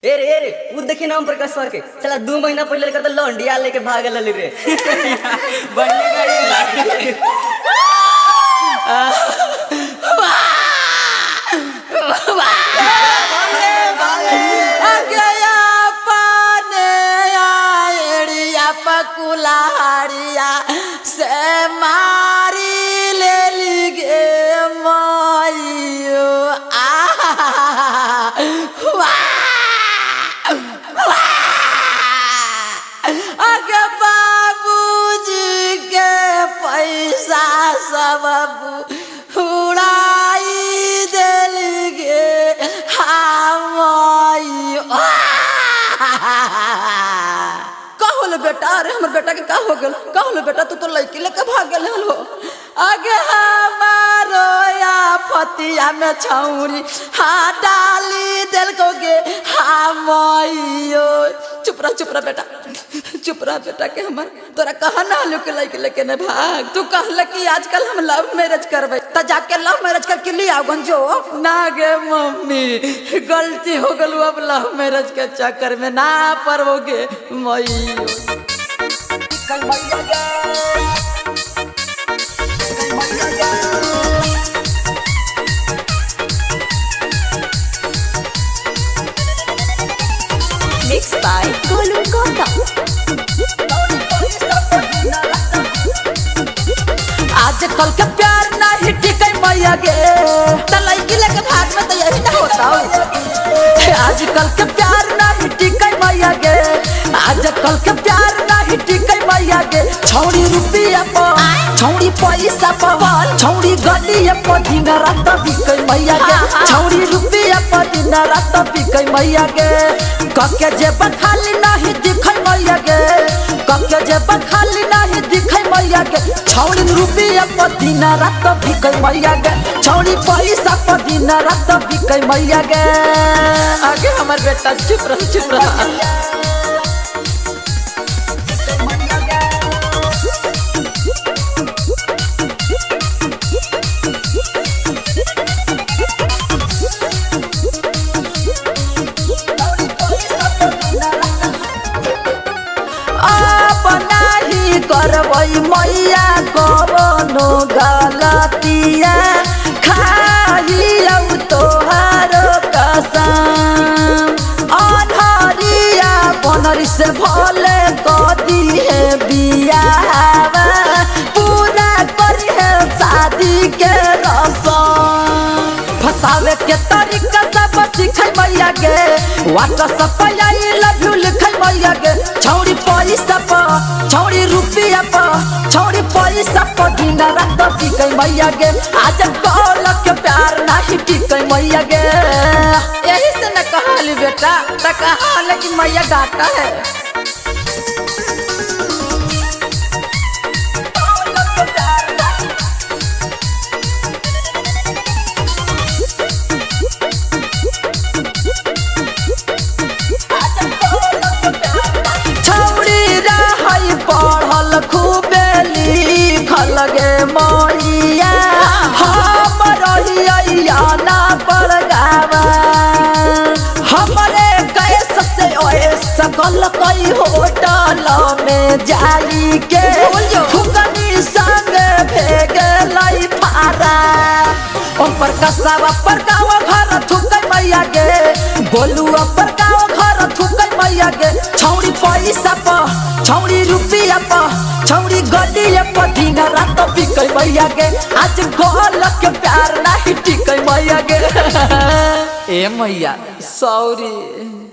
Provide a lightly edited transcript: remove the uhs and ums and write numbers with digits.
ए रे वो देखी नाम प्रकाश सर के चला 2 महीना पहले कर लौंडिया लेके भागल रे बढ़िया गाड़ी पकुलारिया से मारी ले लिगे मायो अगे बाबूजी के पैसा सब उड़ाई दिल गे बेटा। अरे हमर बेटा के का हो गेल? का होलो बेटा? तू तो लड़की लेके भाग गेल हो। आगे हमारो या फतिया में छौरी हाँ डाली दिल को गे हमयो। चुप रह बेटा, चुप रह बेटा के हमर तोरा कहा ना लो के लड़की लेके न भाग। तू कहल कि आजकल हम लव मैरिज करबे त जाके लव मैरिज करके ले आओ गंजो ना गे मम्मी गलती हो गल। अब लव मैरिज के चक्कर में ना पड़ोगे मई कल मैया गे Mixed by Golu Gota। आजकल के प्यार नहीं टिके मैया गे लड़की लेके भाग में तो यही ना होता। आजकल के प्यार नहीं टिके मैया गे, आजकल के प्यार नहीं टिके मैया गे। छौड़ी रुपया पर छौड़ी पैसा पर छौड़ी गलिया पर दिन रात बिकै मैया गे। छौड़ी रुपया पर दिन रात बिकै मैया गे। कके जेब खाली नहीं दिखै मैया गे, कके जेब खाली नहीं दिखै मैया गे। छौड़ी रुपया पर दिन रात बिकै मैया गे, छौड़ी पैसा पर दिन रात बिकै मैया गे। आगे हमार बेटा चुप रह करबई मैया कवनो गलतिया खाइया तोहारो कसम। अनहरिया बनरी से भले कदी है बियाहवा पूरा करी है शादी के रसम। फसावे के तरीका सब सिखै मैया गे, WhatsApp Pay I love you लिखै मैया गे। छौड़ी पैसा पर छौड़ी रुपया पर छौड़ी पैसा पर दिन रात बिकै मैया गे। आज कल के प्यार नहीं टिकै मैया गे। यही से न कहली बेटा त कहल कि मैया डांटा है। पढ़ल खूबे लिखल गे मैया हम रहिया ना पड़ गावा। हमरे कैसे से ओएसा कल कई होटल में जाई के फुकनी संग भेगलै फारा। ऊपर कसवा पर गाँव घर थुकै मैया गे, गोलुआ पर गाँव घर थुकै मैया गे। छौड़ी पैसा पर छौड़ी रुपया पर छौड़ी गलिया पर दिन रात बिकै मैया गे। आज कल के प्यार नहीं टिकै मैया गे। ए मैया सॉरी।